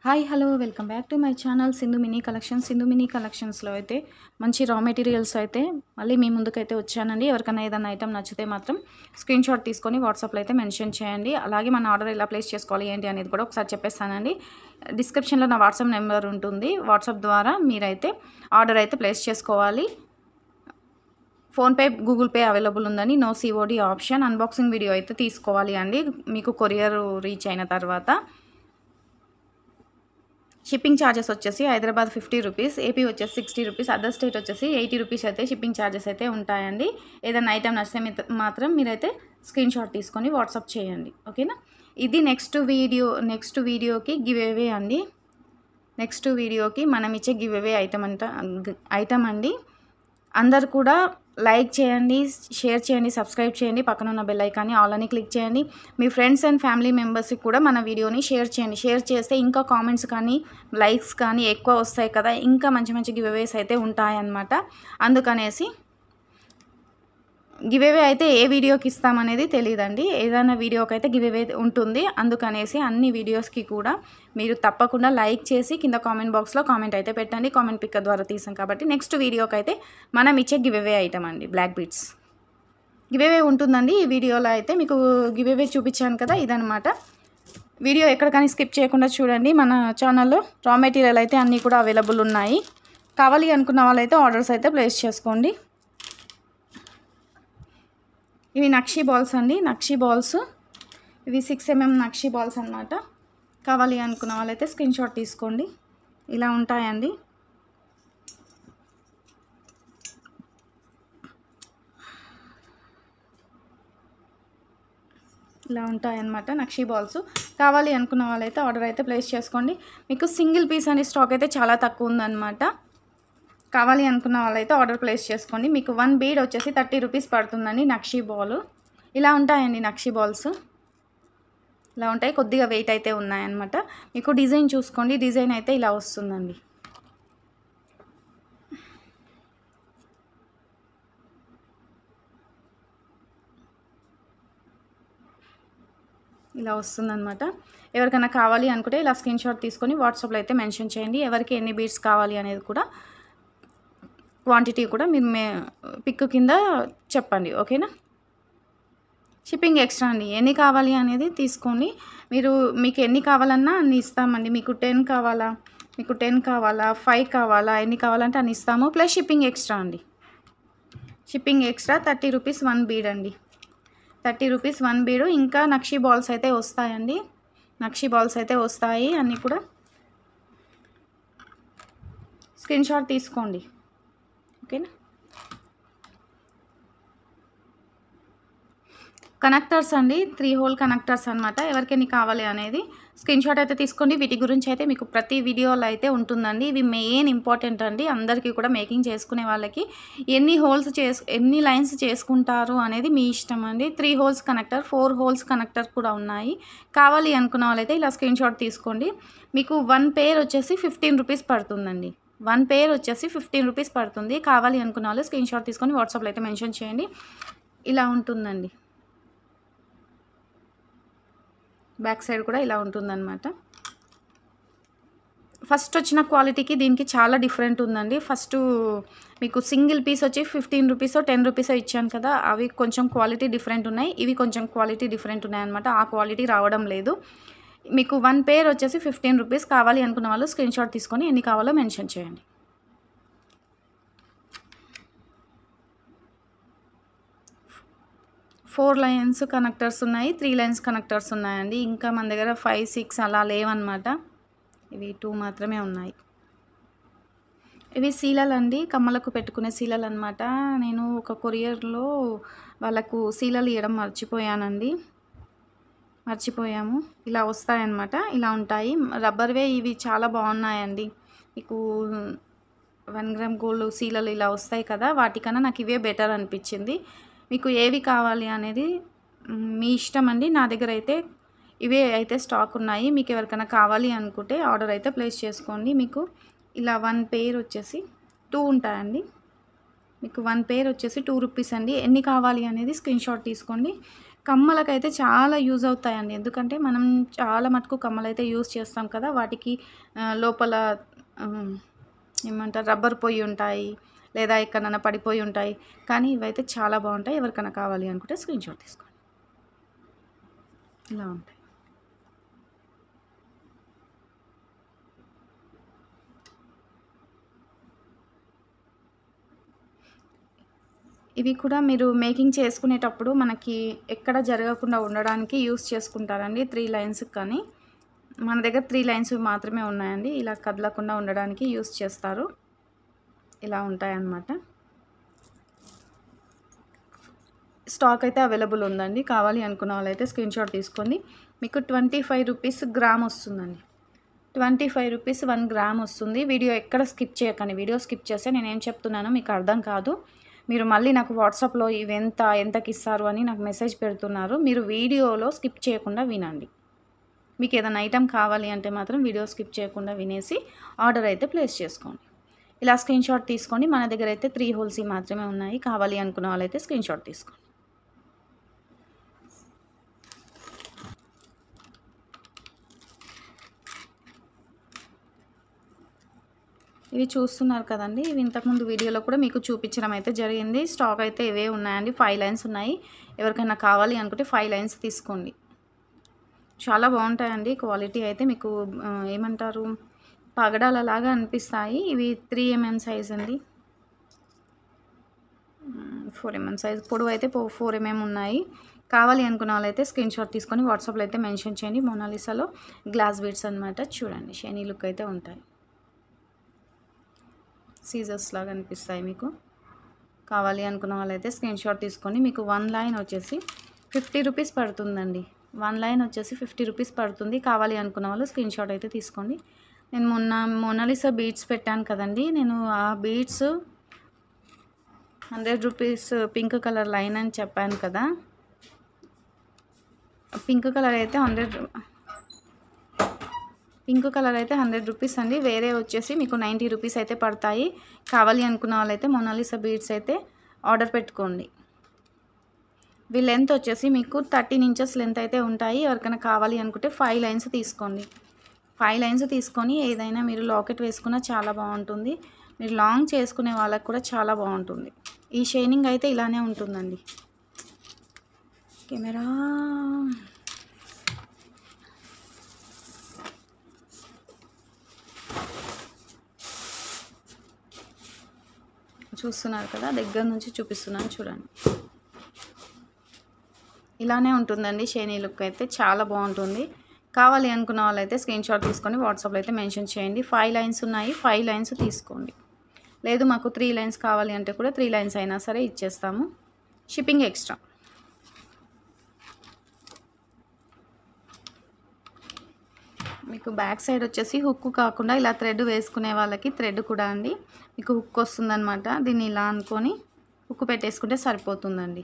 Hi hello welcome back to my channel Sindhu mini collections. Sindhu mini కలెక్షన్స్లో అయితే మంచి రా మెటీరియల్స్ అయితే మళ్ళీ మీ ముందుకైతే వచ్చానండి. ఎవరికైనా ఏదైనా ఐటమ్ నచ్చితే మాత్రం స్క్రీన్ షాట్ తీసుకొని వాట్సాప్లో అయితే మెన్షన్ చేయండి. అలాగే మన ఆర్డర్ ఎలా ప్లేస్ చేసుకోవాలి ఏంటి అనేది కూడా ఒకసారి చెప్పేస్తానండి. డిస్క్రిప్షన్లో నా వాట్సాప్ నెంబర్ ఉంటుంది. వాట్సాప్ ద్వారా మీరైతే ఆర్డర్ అయితే ప్లేస్ చేసుకోవాలి. ఫోన్పే గూగుల్ పే అవైలబుల్ ఉందని, no COD option. Unboxing video అయితే తీసుకోవాలి అండి మీకు కొరియర్ రీచ్ అయిన తర్వాత. షిప్పింగ్ ఛార్జెస్ వచ్చేసి హైదరాబాద్ 50 రూపీస్, ఏపీ వచ్చేసి 60 రూపీస్, అదర్ స్టేట్ వచ్చేసి 80 రూపీస్ అయితే షిప్పింగ్ ఛార్జెస్ అయితే ఉంటాయండి. ఏదైనా ఐటమ్ నచ్చితే మాత్రం మీరైతే స్క్రీన్ షాట్ తీసుకొని వాట్సాప్ చేయండి, ఓకేనా. ఇది నెక్స్ట్ వీడియోకి గివ్ అవే అండి. నెక్స్ట్ వీడియోకి మనం ఇచ్చే గివ్ అవే ఐటమ్ అండి. అందరు కూడా లైక్ చేయండి, షేర్ చేయండి, సబ్స్క్రైబ్ చేయండి. పక్కన ఉన్న బెల్ ఐకాన్ని ఆల్ అని క్లిక్ చేయండి. మీ ఫ్రెండ్స్ అండ్ ఫ్యామిలీ మెంబర్స్కి కూడా మన వీడియోని షేర్ చేయండి. షేర్ చేస్తే ఇంకా కామెంట్స్ కానీ లైక్స్ కానీ ఎక్కువ వస్తాయి కదా, ఇంకా మంచి మంచి గివ్ అవేస్ అయితే ఉంటాయన్నమాట. అందుకనేసి గివ్ అవే అయితే ఏ వీడియోకి ఇస్తామనేది తెలియదండి. ఏదైనా వీడియోకి అయితే గివ్ అవే ఉంటుంది. అందుకనేసి అన్ని వీడియోస్కి కూడా మీరు తప్పకుండా లైక్ చేసి కింద కామెంట్ బాక్స్లో కామెంట్ అయితే పెట్టండి. కామెంట్ పిక్ ద్వారా తీసాం కాబట్టి నెక్స్ట్ వీడియోకి అయితే మనం ఇచ్చే గివ్ అవే ఐటమ్ అండి బ్లాక్ బీడ్స్ గివ్ అవే ఉంటుందండి. ఈ వీడియోలో అయితే మీకు గివ్ అవే చూపించాను కదా, ఇదనమాట. వీడియో ఎక్కడ కానీ స్కిప్ చేయకుండా చూడండి. మన ఛానల్లో రా మెటీరియల్ అయితే అన్నీ కూడా అవైలబుల్ ఉన్నాయి. కావాలి అనుకున్న వాళ్ళైతే ఆర్డర్స్ అయితే ప్లేస్ చేసుకోండి. ఇవి నక్షీ బాల్స్ అండి. నక్షీ బాల్స్ ఇవి 6mm నక్షీ బాల్స్ అన్నమాట. కావాలి అనుకున్న వాళ్ళైతే స్క్రీన్ షాట్ తీసుకోండి. ఇలా ఉంటాయండి. ఇలా ఉంటాయన్నమాట నక్షీ బాల్స్. కావాలి అనుకున్న వాళ్ళైతే ఆర్డర్ అయితే ప్లేస్ చేసుకోండి. మీకు సింగిల్ పీస్ అనే స్టాక్ అయితే చాలా తక్కువ ఉందన్నమాట. కావాలి అనుకున్న వాళ్ళైతే ఆర్డర్ ప్లేస్ చేసుకోండి. మీకు 1 బీడ్ వచ్చేసి 30 రూపీస్ పడుతుందండి. నక్షీ బాల్ ఇలా ఉంటాయండి. నక్షీ బాల్స్ ఇలా ఉంటాయి. కొద్దిగా వెయిట్ అయితే ఉన్నాయన్నమాట. మీకు డిజైన్ చూసుకోండి. డిజైన్ అయితే ఇలా వస్తుందండి. ఇలా వస్తుందన్నమాట. ఎవరికైనా కావాలి అనుకుంటే ఇలా స్క్రీన్ షాట్ తీసుకొని వాట్సాప్లో అయితే మెన్షన్ చేయండి. ఎవరికి ఎన్ని బీడ్స్ కావాలి అనేది కూడా క్వాంటిటీ కూడా మీరు పిక్ కింద చెప్పండి, ఓకేనా. షిప్పింగ్ ఎక్స్ట్రా అండి. ఎన్ని కావాలి అనేది తీసుకోండి. మీకు ఎన్ని కావాలన్నా అన్ని ఇస్తామండి. మీకు 10 కావాలా, మీకు 10 కావాలా, 5 కావాలా, ఎన్ని కావాలంటే అన్ని ఇస్తాము. ప్లస్ షిప్పింగ్ ఎక్స్ట్రా అండి. షిప్పింగ్ ఎక్స్ట్రా 30 రూపీస్ 1 బీడ్ అండి. 30 రూపీస్ 1 బీడు. ఇంకా నక్షీ బాల్స్ అయితే వస్తాయండి. నక్షీ బాల్స్ అయితే వస్తాయి. అన్నీ కూడా స్క్రీన్ షాట్ తీసుకోండి, ఓకేనా. కనెక్టర్స్ అండి. 3 హోల్ కనెక్టర్స్ అనమాట. ఎవరికైనా కావాలి అనేది స్క్రీన్ షాట్ అయితే తీసుకోండి. వీటి గురించి అయితే మీకు ప్రతి వీడియోలో అయితే ఉంటుందండి. ఇవి మెయిన్ ఇంపార్టెంట్ అండి. అందరికీ కూడా మేకింగ్ చేసుకునే వాళ్ళకి ఎన్ని లైన్స్ చేసుకుంటారు అనేది మీ ఇష్టం అండి. 3 హోల్స్ కనెక్టర్, 4 హోల్స్ కనెక్టర్ కూడా ఉన్నాయి. కావాలి అనుకున్న వాళ్ళైతే ఇలా స్క్రీన్ షాట్ తీసుకోండి. మీకు 1 పేర్ వచ్చేసి 15 రూపీస్ పడుతుందండి. 1 పేర్ వచ్చేసి 15 రూపీస్ పడుతుంది. కావాలి అనుకున్న వాళ్ళు స్క్రీన్ షాట్ తీసుకొని వాట్సాప్లో అయితే మెన్షన్ చేయండి. ఇలా ఉంటుందండి. బ్యాక్ సైడ్ కూడా ఇలా ఉంటుందన్నమాట. ఫస్ట్ వచ్చిన క్వాలిటీకి దీనికి చాలా డిఫరెంట్ ఉందండి. ఫస్ట్ మీకు సింగిల్ పీస్ వచ్చి 15 రూపీసో 10 రూపీసో ఇచ్చాను కదా, అవి కొంచెం క్వాలిటీ డిఫరెంట్ ఉన్నాయి. ఇవి కొంచెం క్వాలిటీ డిఫరెంట్ ఉన్నాయన్నమాట. ఆ క్వాలిటీ రావడం లేదు. మీకు 1 పేర్ వచ్చేసి 15 రూపీస్. కావాలి అనుకున్న వాళ్ళు స్క్రీన్ షాట్ తీసుకొని ఎన్ని కావాలో మెన్షన్ చేయండి. ఫోర్ లైన్స్ కనెక్టర్స్ ఉన్నాయి, 3 లైన్స్ కనెక్టర్స్ ఉన్నాయండి. ఇంకా మన దగ్గర 5, 6 అలా లేవన్నమాట. ఇవి 2 మాత్రమే ఉన్నాయి. ఇవి సీలలు అండి. కమ్మలకు పెట్టుకునే సీలలు అనమాట. నేను ఒక కొరియర్లో వాళ్ళకు సీలలు ఇవ్వడం మర్చిపోయాము. ఇలా వస్తాయన్నమాట. ఇలా ఉంటాయి. రబ్బర్వే ఇవి చాలా బాగున్నాయండి. మీకు 1 గ్రామ్ గోల్డ్ సీలలు ఇలా వస్తాయి కదా, వాటికన్నా నాకు ఇవే బెటర్ అనిపించింది. మీకు ఏవి కావాలి అనేది మీ ఇష్టం అండి. నా దగ్గర అయితే ఇవే అయితే స్టాక్ ఉన్నాయి. మీకు ఎవరికైనా కావాలి అనుకుంటే ఆర్డర్ అయితే ప్లేస్ చేసుకోండి. మీకు ఇలా 1 పేర్ వచ్చేసి 2 ఉంటాయండి. మీకు 1 పేర్ వచ్చేసి 2 రూపీస్ అండి. ఎన్ని కావాలి అనేది స్క్రీన్ షాట్ తీసుకోండి. కమ్మలకైతే చాలా యూజ్ అవుతాయండి. ఎందుకంటే మనం చాలా మటుకు కమ్మలైతే యూజ్ చేస్తాం కదా! వాటికి లోపల హ్మ్, ఏమంటారు రబ్బర్ పొయ్యి ఉంటాయి. లేదా ఎక్కడనన్నా పడిపోయి ఉంటాయి. కానీ ఇవైతే చాలా బావుంటాయి. ఎవరికైనా కావాలి అనుకుంటే స్క్రీన్‌షాట్ తీసుకోండి. ఇలా ఉంటాయి. ఇవి కూడా మీరు మేకింగ్ చేసుకునేటప్పుడు మనకి ఎక్కడ జరగకుండా ఉండడానికి యూజ్ చేసుకుంటారండి. 3 లైన్స్‌కి కానీ. మన దగ్గర 3 లైన్స్ మాత్రమే ఉన్నాయండి. ఇలా కదలకుండా ఉండడానికి యూజ్ చేస్తారు. ఇలా ఉంటాయన్నమాట. స్టాక్ అయితే అవైలబుల్ ఉందండి. కావాలి అనుకున్న వాళ్ళైతే స్క్రీన్‌షాట్ తీసుకోండి. మీకు 25 రూపీస్ గ్రామ్ వస్తుందండి. 25 రూపీస్ 1 గ్రామ్ వస్తుంది. వీడియో ఎక్కడ స్కిప్ చేయకండి. వీడియో స్కిప్ చేస్తే నేనేం చెప్తున్నానో మీకు అర్థం కాదు. మీరు మళ్ళీ నాకు వాట్సాప్‌లో ఇవెంత, ఎంతకిస్తారు అని నాకు మెసేజ్ పెడుతున్నారు. మీరు వీడియోలో స్కిప్ చేయకుండా వినండి. మీకేదైనా ఐటెమ్ కావాలి అంటే మాత్రం వీడియో స్కిప్ చేయకుండా వినేసి ఆర్డర్ అయితే ప్లేస్ చేసుకోండి. ఇలా స్క్రీన్‌షాట్ తీసుకోండి. మన దగ్గర అయితే 3 హోల్స్‌వి మాత్రమే ఉన్నాయి. కావాలి అనుకున్న వాళ్ళైతే స్క్రీన్‌షాట్ తీసుకోండి. ఇవి చూస్తున్నారు కదండీ! ఇవి ఇంతకుముందు వీడియోలో కూడా మీకు చూపించడం అయితే జరిగింది. స్టాక్ అయితే ఇవే ఉన్నాయండి. 5 లైన్స్ ఉన్నాయి. ఎవరికైనా కావాలి అనుకుంటే 5 లైన్స్ తీసుకోండి. చాలా బావుంటాయండి. క్వాలిటీ అయితే మీకు ఏమంటారు పగడాలలాగా అనిపిస్తాయి. ఇవి 3 ఎంఎం సైజ్ అండి. 4 ఎంఎం సైజ్ పొడవైతే 4 ఎంఎం ఉన్నాయి. కావాలి అనుకున్న వాళ్ళైతే స్క్రీన్‌షాట్ తీసుకొని వాట్సాప్‌లో అయితే మెన్షన్ చేయండి. మోనాలిసాలో గ్లాస్ బీడ్స్ అనమాట. చూడండి షైనీ లుక్ అయితే ఉంటాయి. సీజర్స్ లాగా అనిపిస్తాయి మీకు. కావాలి అనుకున్న వాళ్ళైతే స్క్రీన్‌షాట్ తీసుకోండి. మీకు 1 లైన్ వచ్చేసి 50 రూపీస్ పడుతుందండి. 1 లైన్ వచ్చేసి 50 రూపీస్ పడుతుంది. కావాలి అనుకున్న వాళ్ళు స్క్రీన్‌షాట్ అయితే తీసుకోండి. నేను మొన్న మోనాలిసా బీడ్స్ పెట్టాను కదండీ! నేను ఆ beads 100 rupees pink colour line అని చెప్పాను కదా! పింక్ కలర్ అయితే 100 రూపీస్ అండి. వేరే వచ్చేసి మీకు 90 రూపీస్ అయితే పడతాయి. కావాలి అనుకున్న వాళ్ళైతే మోనాలిసా బీడ్స్ అయితే ఆర్డర్ పెట్టుకోండి. ఇవి లెంత్ వచ్చేసి మీకు 13 ఇంచెస్ లెంత్ అయితే ఉంటాయి. ఎవరికైనా కావాలి అనుకుంటే 5 లైన్స్ తీసుకోండి. 5 లైన్స్ తీసుకొని ఏదైనా మీరు లాకెట్ వేసుకున్నా చాలా బాగుంటుంది. మీరు లాంగ్ చేసుకునే వాళ్ళకి కూడా చాలా బాగుంటుంది. ఈ షైనింగ్ అయితే ఇలానే ఉంటుందండి. కెమెరా చూస్తున్నారు కదా, దగ్గర నుంచి చూపిస్తున్నాను చూడండి. ఇలానే ఉంటుందండి షైనీ లుక్ అయితే చాలా బాగుంటుంది. కావాలి అనుకున్న వాళ్ళైతే స్క్రీన్‌షాట్ తీసుకొని వాట్సాప్‌లో అయితే మెన్షన్ చేయండి. 5 లైన్స్ ఉన్నాయి. 5 లైన్స్ తీసుకోండి. లేదు మాకు 3 లైన్స్ కావాలి అంటే కూడా 3 లైన్స్ అయినా సరే ఇచ్చేస్తాము. Shipping extra. మీకు బ్యాక్ సైడ్ వచ్చేసి హుక్ కాకుండా ఇలా థ్రెడ్ వేసుకునే వాళ్ళకి థ్రెడ్ కూడా అండి మీకు హుక్ వస్తుందన్నమాట. దీన్ని ఇలా అనుకొని హుక్ పెట్టేసుకుంటే సరిపోతుందండి.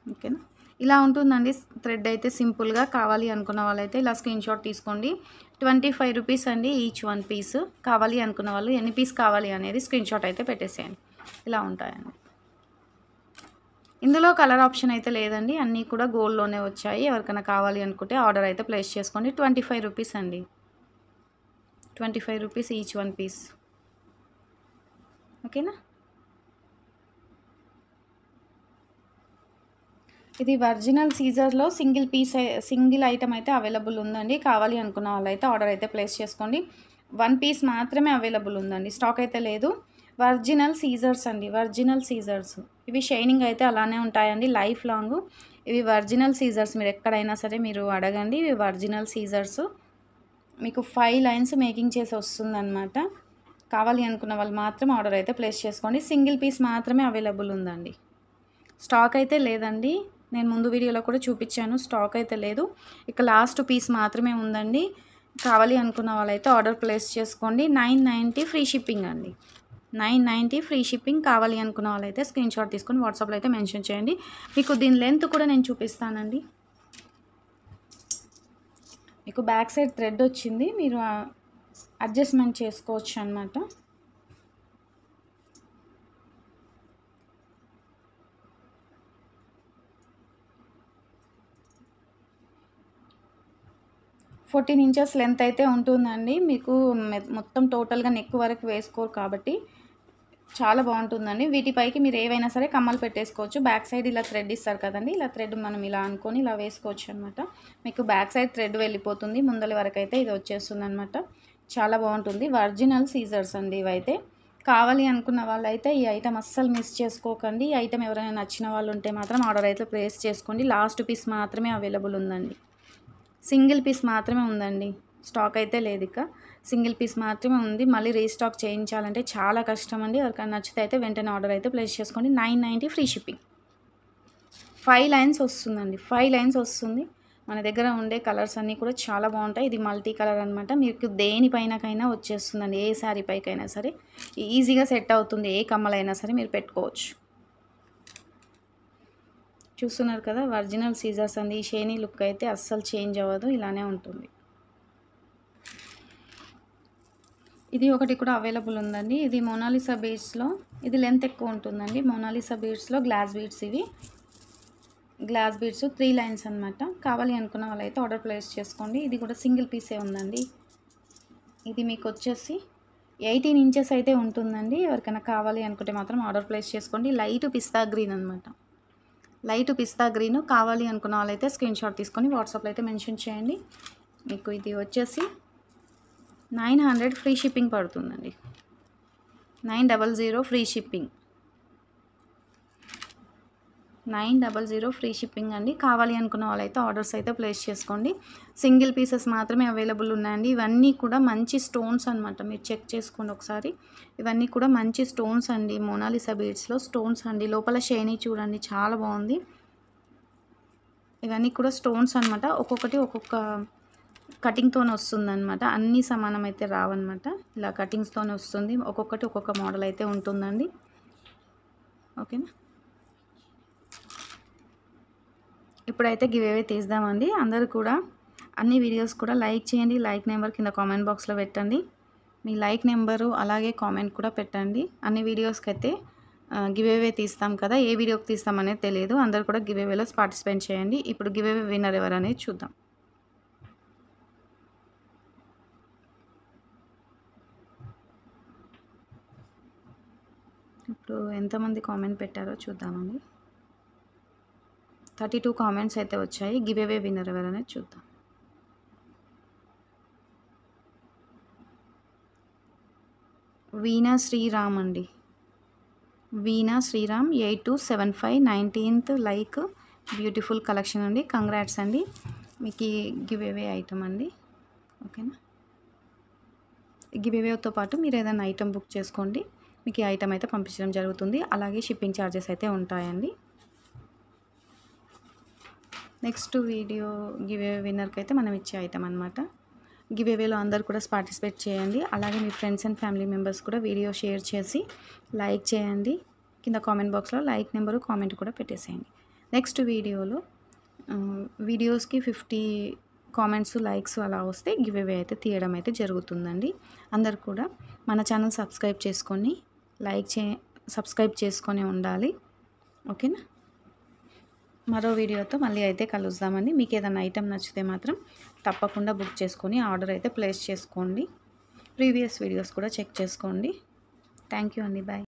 ఓకేనా, ఇలా ఉంటుందండి థ్రెడ్ అయితే సింపుల్గా. కావాలి అనుకున్న వాళ్ళైతే ఇలా స్క్రీన్‌షాట్ తీసుకోండి. 25 రూపీస్ అండి ఈచ్ 1 పీస్. కావాలి అనుకున్న వాళ్ళు ఎన్ని పీస్ కావాలి అనేది స్క్రీన్‌షాట్ అయితే పెట్టేసేయండి. ఇలా ఉంటాయండి. ఇందులో కలర్ ఆప్షన్ అయితే లేదండి. అన్నీ కూడా గోల్డ్‌లోనే వచ్చాయి. ఎవరికైనా కావాలి అనుకుంటే ఆర్డర్ అయితే ప్లేస్ చేసుకోండి. 25 రూపీస్ అండి. 25 రూపీస్ ఈచ్ 1 పీస్. ఓకేనా. ఇది ఒరిజినల్ సీజర్లో సింగిల్ ఐటమ్ అయితే అవైలబుల్ ఉందండి. కావాలి అనుకున్న వాళ్ళైతే ఆర్డర్ అయితే ప్లేస్ చేసుకోండి. 1 పీస్ మాత్రమే అవైలబుల్ ఉందండి. స్టాక్ అయితే లేదు. ఒరిజినల్ సీజర్స్ అండి. Original scissors. ఇవి షైనింగ్ అయితే అలానే ఉంటాయండి లైఫ్ లాంగ్. ఇవి ఒరిజినల్ సీజర్స్. మీరు ఎక్కడైనా సరే మీరు అడగండి. ఇవి ఒరిజినల్ సీజర్స్. మీకు 5 లైన్స్ మేకింగ్ చేసి వస్తుందన్నమాట. కావాలి అనుకున్న వాళ్ళు మాత్రం ఆర్డర్ అయితే ప్లేస్ చేసుకోండి. సింగిల్ పీస్ మాత్రమే అవైలబుల్ ఉందండి. స్టాక్ అయితే లేదండి. నేను ముందు వీడియోలో కూడా చూపించాను. స్టాక్ అయితే లేదు. ఇక లాస్ట్ పీస్ మాత్రమే ఉందండి. కావాలి అనుకున్న వాళ్ళైతే ఆర్డర్ ప్లేస్ చేసుకోండి. 990 ఫ్రీ షిప్పింగ్ అండి. 990 ఫ్రీ షిప్పింగ్. కావాలి అనుకున్న వాళ్ళైతే స్క్రీన్‌షాట్ తీసుకొని వాట్సాప్‌లో అయితే మెన్షన్ చేయండి. మీకు దీని లెంత్ కూడా నేను చూపిస్తానండి. మీకు బ్యాక్ సైడ్ థ్రెడ్ వచ్చింది. మీరు అడ్జస్ట్‌మెంట్ చేసుకోవచ్చు అన్నమాట. 14 ఇంచెస్ లెంత్ అయితే ఉంటుందండి. మీకు మొత్తం టోటల్‌గా నెక్ వరకు వేసుకోరు కాబట్టి చాలా బాగుంటుందండి. వీటిపైకి మీరు ఏవైనా సరే కమ్మలు పెట్టేసుకోవచ్చు. బ్యాక్ సైడ్ ఇలా థ్రెడ్ ఇస్తారు కదండీ! ఇలా థ్రెడ్ మనం ఇలా అనుకొని ఇలా వేసుకోవచ్చు అనమాట. మీకు బ్యాక్ సైడ్ థ్రెడ్ వెళ్ళిపోతుంది. ముందల వరకైతే ఇది వచ్చేస్తుందనమాట. చాలా బాగుంటుంది. ఒరిజినల్ సీజర్స్ అండి ఇవైతే. కావాలి అనుకున్న వాళ్ళైతే ఈ ఐటెం అస్సలు మిస్ చేసుకోకండి. ఈ ఐటెం ఎవరైనా నచ్చిన వాళ్ళు ఉంటే మాత్రం ఆర్డర్ అయితే ప్లేస్ చేసుకోండి. లాస్ట్ పీస్ మాత్రమే అవైలబుల్ ఉందండి. సింగిల్ పీస్ మాత్రమే ఉందండి. స్టాక్ అయితే లేదు ఇక. సింగిల్ పీస్ మాత్రమే ఉంది. మళ్ళీ రీస్టాక్ చేయించాలంటే చాలా కష్టం అండి. ఎవరికైనా నచ్చితే అయితే వెంటనే ఆర్డర్ అయితే ప్లేస్ చేసుకోండి. 990 ఫ్రీ షిప్పింగ్. 5 లైన్స్ వస్తుందండి. 5 లైన్స్ వస్తుంది. మన దగ్గర ఉండే కలర్స్ అన్నీ కూడా చాలా బాగుంటాయి. ఇది మల్టీ కలర్ అనమాట. మీకు దేనిపైనకైనా వచ్చేస్తుందండి. ఏ శారీ పైకైనా సరే ఈజీగా సెట్ అవుతుంది. ఏ కమ్మలైనా సరే మీరు పెట్టుకోవచ్చు. చూస్తున్నారు కదా, ఒరిజినల్ సీజర్స్ అండి. ఈ షైనీ లుక్ అయితే అస్సలు చేంజ్ అవ్వదు, ఇలానే ఉంటుంది. ఇది ఒకటి కూడా అవైలబుల్ ఉందండి. ఇది మోనాలిసా బీడ్స్లో, ఇది లెంత్ ఎక్కువ ఉంటుందండి. మోనాలిసా బీడ్స్లో గ్లాస్ బీడ్స్, ఇవి గ్లాస్ బీడ్స్ 3 లైన్స్ అనమాట. కావాలి అనుకున్న వాళ్ళైతే ఆర్డర్ ప్లేస్ చేసుకోండి. ఇది కూడా సింగిల్ పీసే ఉందండి. ఇది మీకు వచ్చేసి 18 ఇంచెస్ అయితే ఉంటుందండి. ఎవరికైనా కావాలి అనుకుంటే మాత్రం ఆర్డర్ ప్లేస్ చేసుకోండి. లైట్ పిస్తా గ్రీన్ అనమాట. లైట్ పిస్తా గ్రీన్. కావాలి అనుకున్న వాళ్ళైతే స్క్రీన్ షాట్ తీసుకొని వాట్సాప్లో అయితే మెన్షన్ చేయండి. మీకు ఇది వచ్చేసి 900 ఫ్రీ షిప్పింగ్ పడుతుందండి. 900 ఫ్రీ షిప్పింగ్. 900 ఫ్రీ షిప్పింగ్ అండి. కావాలి అనుకున్న వాళ్ళైతే ఆర్డర్స్ అయితే ప్లేస్ చేసుకోండి. సింగిల్ పీసెస్ మాత్రమే అవైలబుల్ ఉన్నాయండి. ఇవన్నీ కూడా మంచి స్టోన్స్ అనమాట. మీరు చెక్ చేసుకోండి ఒకసారి. ఇవన్నీ కూడా మంచి స్టోన్స్ అండి. మోనాలిసా బీడ్స్లో స్టోన్స్ అండి. లోపల షైనీ చూడండి, చాలా బాగుంది. ఇవన్నీ కూడా స్టోన్స్ అనమాట. ఒక్కొక్కటి ఒక్కొక్క కటింగ్తోనే వస్తుందన్నమాట. అన్నీ సమానం అయితే రావన్నమాట. ఇలా కటింగ్స్తోనే వస్తుంది. ఒక్కొక్కటి ఒక్కొక్క మోడల్ అయితే ఉంటుందండి. ఓకేనా. ఇప్పుడైతే గివ్ అవే తీద్దామండి. అందరూ కూడా అన్ని వీడియోస్ కూడా లైక్ చేయండి. లైక్ నెంబర్ కింద కామెంట్ బాక్స్లో పెట్టండి. మీ లైక్ నెంబరు అలాగే కామెంట్ కూడా పెట్టండి. అన్ని వీడియోస్కి అయితే గివ్ అవే తీస్తాం కదా, ఏ వీడియోకి తీస్తామనేది తెలియదు. అందరూ కూడా గివ్ అవేలో పార్టిసిపేట్ చేయండి. ఇప్పుడు గివ్ అవే విన్నర్ ఎవరనేది చూద్దాం. ఇప్పుడు ఎంతమంది కామెంట్ పెట్టారో చూద్దామండి. 32 కామెంట్స్ అయితే వచ్చాయి. గివ్ అవే విన్నర్ ఎవరనేది చూద్దాం. వీణా శ్రీరామ్ అండి. Veena Sriram 8275 19th like. Beautiful collection అండి. కంగ్రాట్స్ అండి. మీకు ఈ గివ్ అవే ఐటమ్ అండి. ఓకేనా. గివ్ అవేతో పాటు మీరు ఏదైనా ఐటమ్ బుక్ చేసుకోండి. మీకు ఈ ఐటమ్ అయితే పంపించడం జరుగుతుంది. అలాగే షిప్పింగ్ ఛార్జెస్ అయితే ఉంటాయండి. నెక్స్ట్ వీడియో గివ్ అవే విన్నర్కి అయితే మనం ఇచ్చే ఐటమ్ అనమాట. గివ్ అవేలో అందరు కూడా పార్టిసిపేట్ చేయండి. అలాగే మీ ఫ్రెండ్స్ అండ్ ఫ్యామిలీ మెంబర్స్ కూడా వీడియో షేర్ చేసి లైక్ చేయండి. కింద కామెంట్ బాక్స్లో లైక్ నెంబరు కామెంట్ కూడా పెట్టేసేయండి. నెక్స్ట్ వీడియోలో వీడియోస్కి 50 కామెంట్స్ లైక్స్ అలా వస్తే గివ్ అవే అయితే తీయడం అయితే జరుగుతుందండి. అందరు కూడా మన ఛానల్ సబ్స్క్రైబ్ చేసుకొని ఉండాలి. ఓకేనా. మరో వీడియోతో మళ్ళీ అయితే కలుద్దామండి. మీకు ఏదైనా ఐటమ్ నచ్చితే మాత్రం తప్పకుండా బుక్ చేసుకొని ఆర్డర్ అయితే ప్లేస్ చేసుకోండి. ప్రీవియస్ వీడియోస్ కూడా చెక్ చేసుకోండి. థ్యాంక్ యూ అండి. బాయ్.